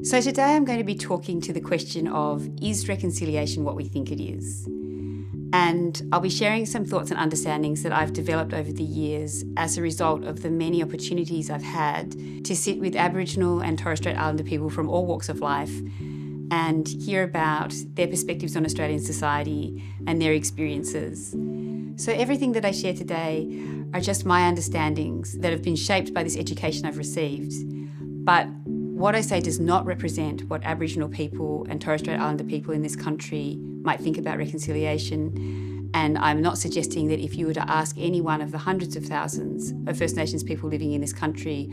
So today I'm going to be talking to the question of, is reconciliation what we think it is? And I'll be sharing some thoughts and understandings that I've developed over the years as a result of the many opportunities I've had to sit with Aboriginal and Torres Strait Islander people from all walks of life and hear about their perspectives on Australian society and their experiences. So everything that I share today are just my understandings that have been shaped by this education I've received. But what I say does not represent what Aboriginal people and Torres Strait Islander people in this country might think about reconciliation. And I'm not suggesting that if you were to ask any one of the hundreds of thousands of First Nations people living in this country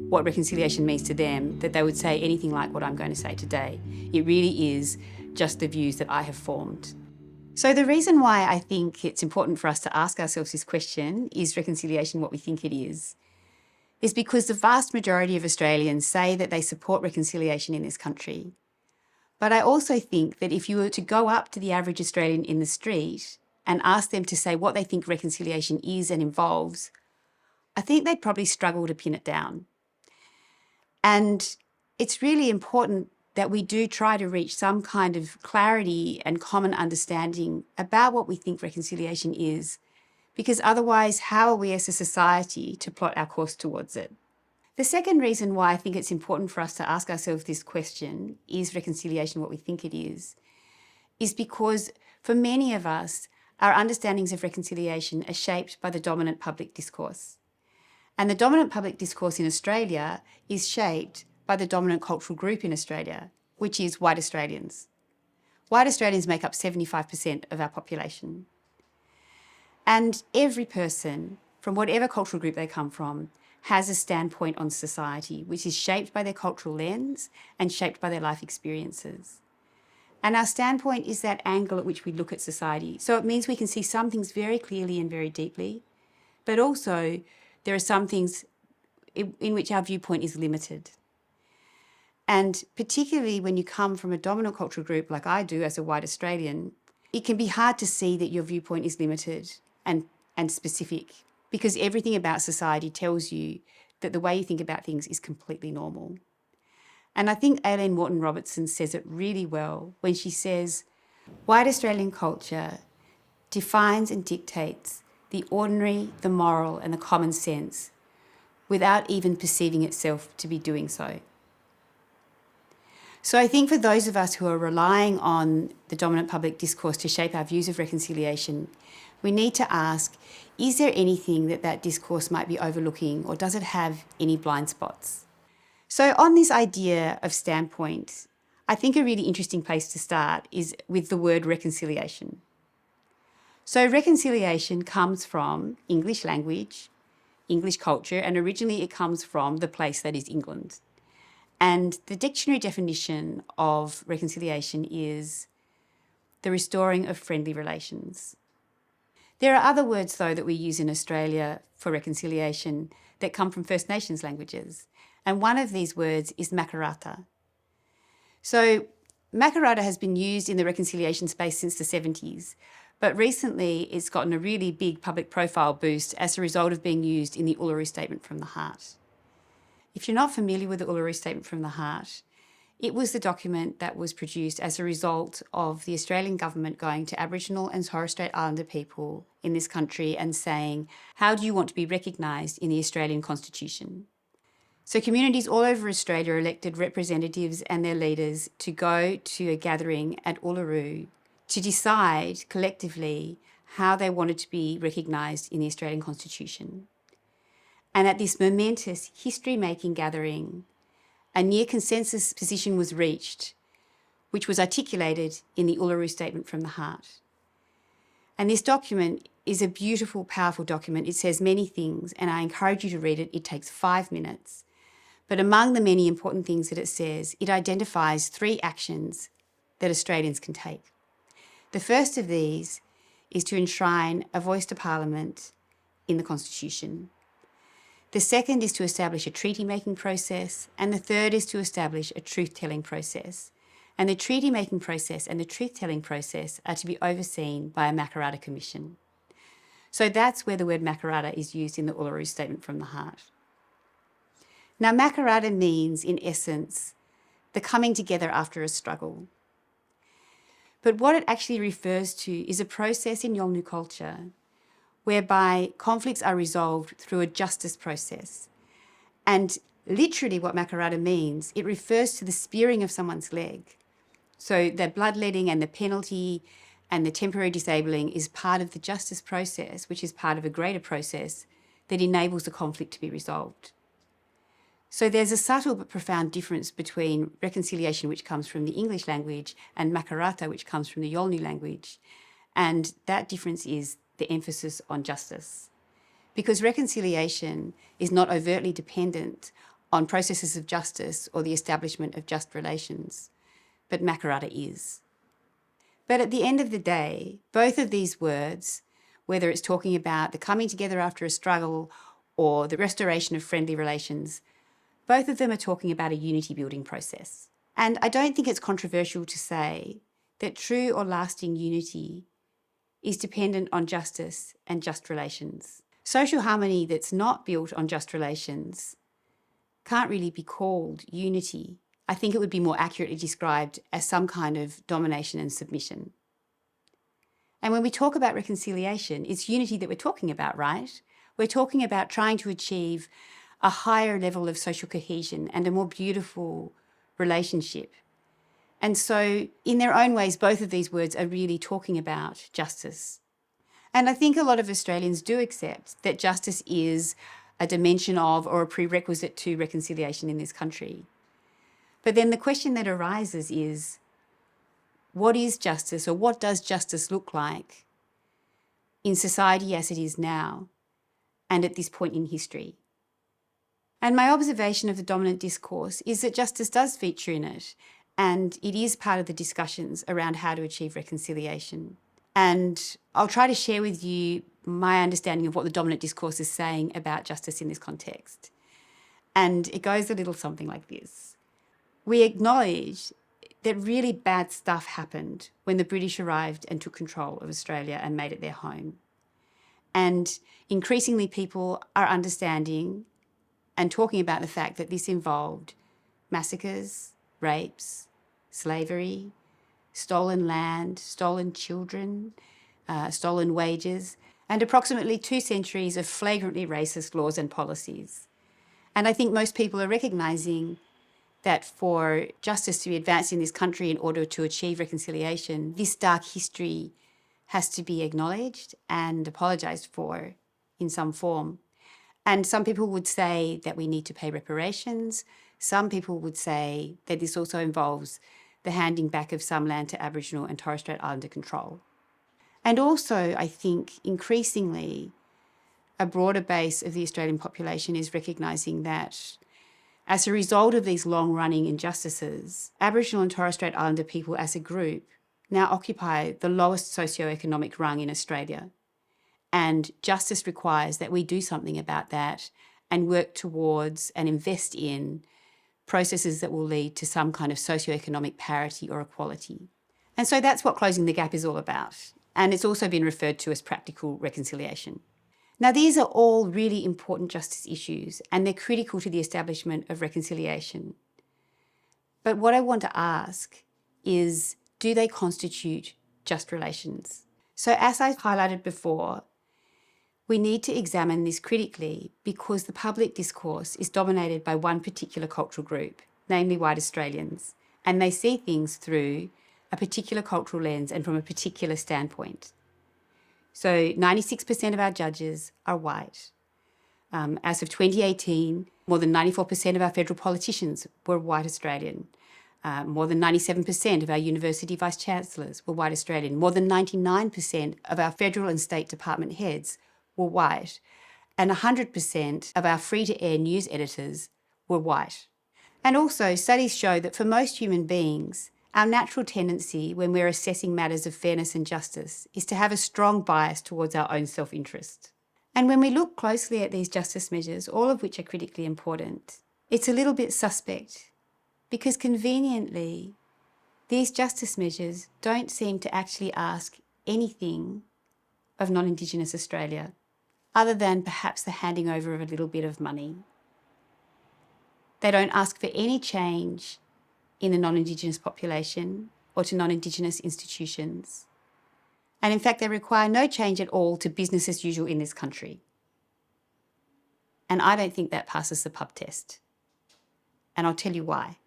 what reconciliation means to them, that they would say anything like what I'm going to say today. It really is just the views that I have formed. So the reason why I think it's important for us to ask ourselves this question, is reconciliation what we think it is because the vast majority of Australians say that they support reconciliation in this country. But I also think that if you were to go up to the average Australian in the street and ask them to say what they think reconciliation is and involves, I think they'd probably struggle to pin it down. And it's really important that we do try to reach some kind of clarity and common understanding about what we think reconciliation is, because otherwise, how are we as a society to plot our course towards it? The second reason why I think it's important for us to ask ourselves this question, is reconciliation what we think it is because for many of us, our understandings of reconciliation are shaped by the dominant public discourse. And the dominant public discourse in Australia is shaped by the dominant cultural group in Australia, which is white Australians. White Australians make up 75% of our population. And every person, from whatever cultural group they come from, has a standpoint on society, which is shaped by their cultural lens and shaped by their life experiences. And our standpoint is that angle at which we look at society. So it means we can see some things very clearly and very deeply, but also there are some things in which our viewpoint is limited. And particularly when you come from a dominant cultural group like I do as a white Australian, it can be hard to see that your viewpoint is limited and specific, because everything about society tells you that the way you think about things is completely normal. And I think Aileen Moreton-Robertson says it really well when she says, white Australian culture defines and dictates the ordinary, the moral and the common sense without even perceiving itself to be doing so. So I think for those of us who are relying on the dominant public discourse to shape our views of reconciliation, we need to ask, is there anything that discourse might be overlooking, or does it have any blind spots? So on this idea of standpoint, I think a really interesting place to start is with the word reconciliation. So reconciliation comes from English language, English culture, and originally it comes from the place that is England. And the dictionary definition of reconciliation is the restoring of friendly relations. There are other words, though, that we use in Australia for reconciliation that come from First Nations languages. And one of these words is makarata. So makarata has been used in the reconciliation space since the 70s, but recently it's gotten a really big public profile boost as a result of being used in the Uluru Statement from the Heart. If you're not familiar with the Uluru Statement from the Heart, it was the document that was produced as a result of the Australian government going to Aboriginal and Torres Strait Islander people in this country and saying, how do you want to be recognised in the Australian Constitution? So communities all over Australia elected representatives and their leaders to go to a gathering at Uluru to decide collectively how they wanted to be recognised in the Australian Constitution. And at this momentous history-making gathering, a near consensus position was reached, which was articulated in the Uluru Statement from the Heart. And this document is a beautiful, powerful document. It says many things, and I encourage you to read it. It takes 5 minutes. But among the many important things that it says, it identifies 3 actions that Australians can take. The first of these is to enshrine a voice to Parliament in the Constitution. The second is to establish a treaty-making process, and the third is to establish a truth-telling process. And the treaty-making process and the truth-telling process are to be overseen by a Makarrata Commission. So that's where the word Makarrata is used in the Uluru Statement from the Heart. Now, Makarrata means, in essence, the coming together after a struggle. But what it actually refers to is a process in Yolngu culture whereby conflicts are resolved through a justice process. And literally what makarata means, it refers to the spearing of someone's leg. So the bloodletting and the penalty and the temporary disabling is part of the justice process, which is part of a greater process that enables the conflict to be resolved. So there's a subtle but profound difference between reconciliation, which comes from the English language, and makarata, which comes from the Yolngu language. And that difference is the emphasis on justice. Because reconciliation is not overtly dependent on processes of justice or the establishment of just relations, but makarata is. But at the end of the day, both of these words, whether it's talking about the coming together after a struggle or the restoration of friendly relations, both of them are talking about a unity building process. And I don't think it's controversial to say that true or lasting unity is dependent on justice and just relations. Social harmony that's not built on just relations can't really be called unity. I think it would be more accurately described as some kind of domination and submission. And when we talk about reconciliation, it's unity that we're talking about, right? We're talking about trying to achieve a higher level of social cohesion and a more beautiful relationship. And so in their own ways, both of these words are really talking about justice. And I think a lot of Australians do accept that justice is a dimension of or a prerequisite to reconciliation in this country. But then the question that arises is, what is justice, or what does justice look like in society as it is now and at this point in history? And my observation of the dominant discourse is that justice does feature in it, and it is part of the discussions around how to achieve reconciliation. And I'll try to share with you my understanding of what the dominant discourse is saying about justice in this context. And it goes a little something like this. We acknowledge that really bad stuff happened when the British arrived and took control of Australia and made it their home. And increasingly people are understanding and talking about the fact that this involved massacres, rapes, slavery, stolen land, stolen children, stolen wages, and approximately 2 centuries of flagrantly racist laws and policies. And I think most people are recognising that for justice to be advanced in this country in order to achieve reconciliation, this dark history has to be acknowledged and apologised for in some form. And some people would say that we need to pay reparations. Some people would say that this also involves the handing back of some land to Aboriginal and Torres Strait Islander control. And also, I think, increasingly, a broader base of the Australian population is recognising that as a result of these long-running injustices, Aboriginal and Torres Strait Islander people as a group now occupy the lowest socioeconomic rung in Australia. And justice requires that we do something about that and work towards and invest in processes that will lead to some kind of socioeconomic parity or equality. And so that's what Closing the Gap is all about. And it's also been referred to as practical reconciliation. Now, these are all really important justice issues, and they're critical to the establishment of reconciliation. But what I want to ask is, do they constitute just relations? So as I highlighted before, we need to examine this critically because the public discourse is dominated by one particular cultural group, namely white Australians, and they see things through a particular cultural lens and from a particular standpoint. So 96% of our judges are white. As of 2018, more than 94% of our federal politicians were white Australian. More than 97% of our university vice-chancellors were white Australian. More than 99% of our federal and state department heads were white. And 100% of our free-to-air news editors were white. And also, studies show that for most human beings, our natural tendency when we're assessing matters of fairness and justice is to have a strong bias towards our own self-interest. And when we look closely at these justice measures, all of which are critically important, it's a little bit suspect because conveniently, these justice measures don't seem to actually ask anything of non-Indigenous Australia, other than perhaps the handing over of a little bit of money. They don't ask for any change in the non-Indigenous population or to non-Indigenous institutions. And in fact, they require no change at all to business as usual in this country. And I don't think that passes the pub test. And I'll tell you why.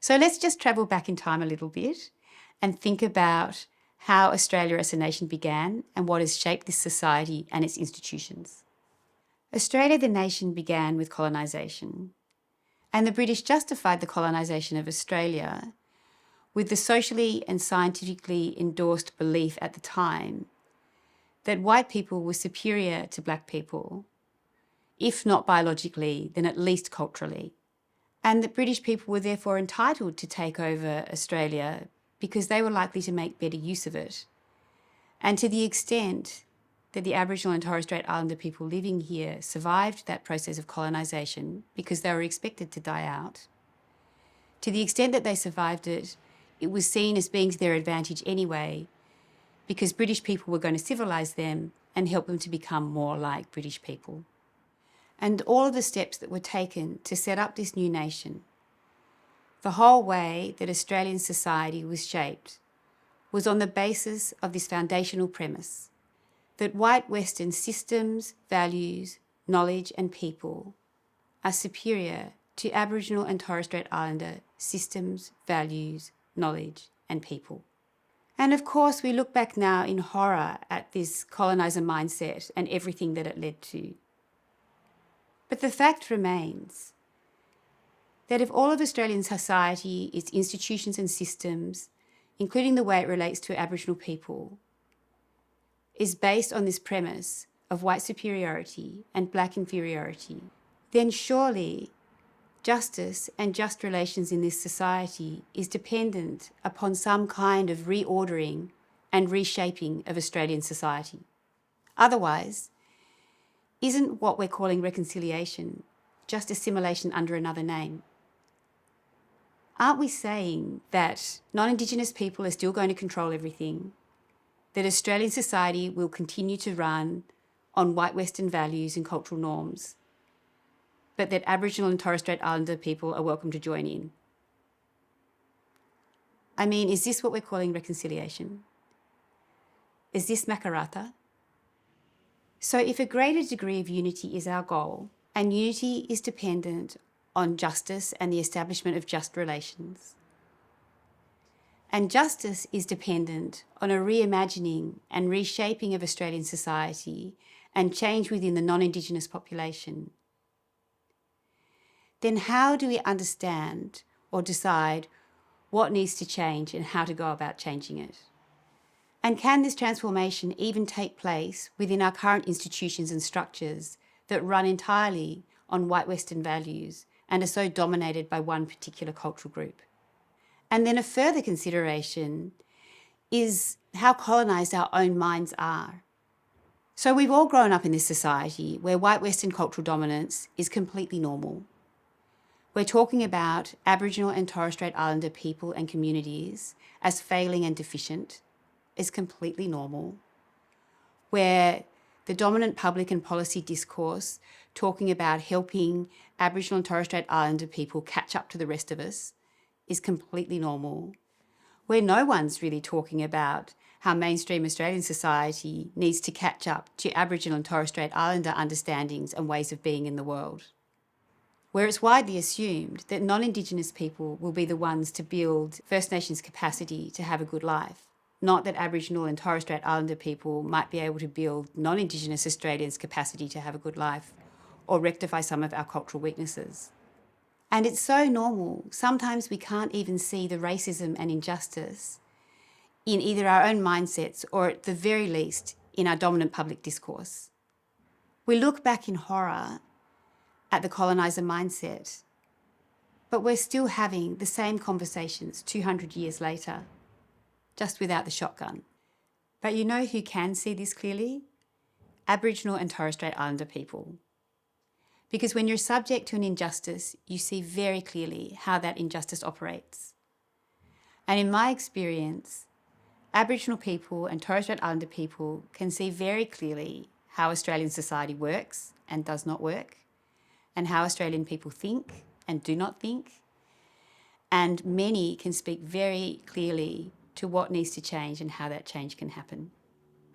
So let's just travel back in time a little bit and think about how Australia as a nation began and what has shaped this society and its institutions. Australia, the nation, began with colonisation, and the British justified the colonisation of Australia with the socially and scientifically endorsed belief at the time that white people were superior to black people, if not biologically, then at least culturally, and that British people were therefore entitled to take over Australia because they were likely to make better use of it. And to the extent that the Aboriginal and Torres Strait Islander people living here survived that process of colonisation because they were expected to die out, to the extent that they survived it, it was seen as being to their advantage anyway, because British people were going to civilise them and help them to become more like British people. And all of the steps that were taken to set up this new nation, the whole way that Australian society was shaped, was on the basis of this foundational premise that white Western systems, values, knowledge and people are superior to Aboriginal and Torres Strait Islander systems, values, knowledge and people. And of course, we look back now in horror at this coloniser mindset and everything that it led to. But the fact remains that if all of Australian society, its institutions and systems, including the way it relates to Aboriginal people, is based on this premise of white superiority and black inferiority, then surely justice and just relations in this society is dependent upon some kind of reordering and reshaping of Australian society. Otherwise, isn't what we're calling reconciliation just assimilation under another name? Aren't we saying that non-Indigenous people are still going to control everything, that Australian society will continue to run on white Western values and cultural norms, but that Aboriginal and Torres Strait Islander people are welcome to join in? I mean, is this what we're calling reconciliation? Is this Makarrata? So if a greater degree of unity is our goal, and unity is dependent on justice and the establishment of just relations, and justice is dependent on a reimagining and reshaping of Australian society and change within the non-Indigenous population, then how do we understand or decide what needs to change and how to go about changing it? And can this transformation even take place within our current institutions and structures that run entirely on white Western values and are so dominated by one particular cultural group? And then a further consideration is how colonised our own minds are. So we've all grown up in this society where white Western cultural dominance is completely normal. We're talking about Aboriginal and Torres Strait Islander people and communities as failing and deficient is completely normal. Where the dominant public and policy discourse talking about helping Aboriginal and Torres Strait Islander people catch up to the rest of us is completely normal. Where no one's really talking about how mainstream Australian society needs to catch up to Aboriginal and Torres Strait Islander understandings and ways of being in the world. Where it's widely assumed that non-Indigenous people will be the ones to build First Nations capacity to have a good life, not that Aboriginal and Torres Strait Islander people might be able to build non-Indigenous Australians' capacity to have a good life or rectify some of our cultural weaknesses. And it's so normal, sometimes we can't even see the racism and injustice in either our own mindsets or at the very least in our dominant public discourse. We look back in horror at the coloniser mindset, but we're still having the same conversations 200 years later, just without the shotgun. But you know who can see this clearly? Aboriginal and Torres Strait Islander people. Because when you're subject to an injustice, you see very clearly how that injustice operates. And in my experience, Aboriginal people and Torres Strait Islander people can see very clearly how Australian society works and does not work, and how Australian people think and do not think, and many can speak very clearly to what needs to change and how that change can happen.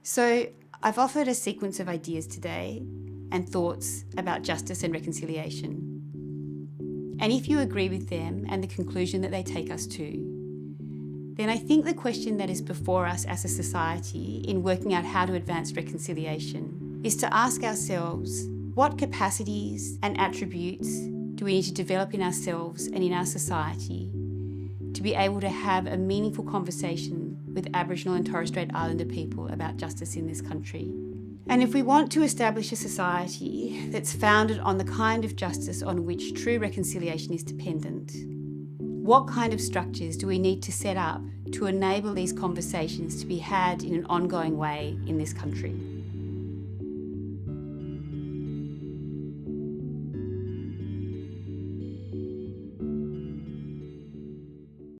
So I've offered a sequence of ideas today and thoughts about justice and reconciliation. And if you agree with them and the conclusion that they take us to, then I think the question that is before us as a society in working out how to advance reconciliation is to ask ourselves, what capacities and attributes do we need to develop in ourselves and in our society to be able to have a meaningful conversation with Aboriginal and Torres Strait Islander people about justice in this country? And if we want to establish a society that's founded on the kind of justice on which true reconciliation is dependent, what kind of structures do we need to set up to enable these conversations to be had in an ongoing way in this country?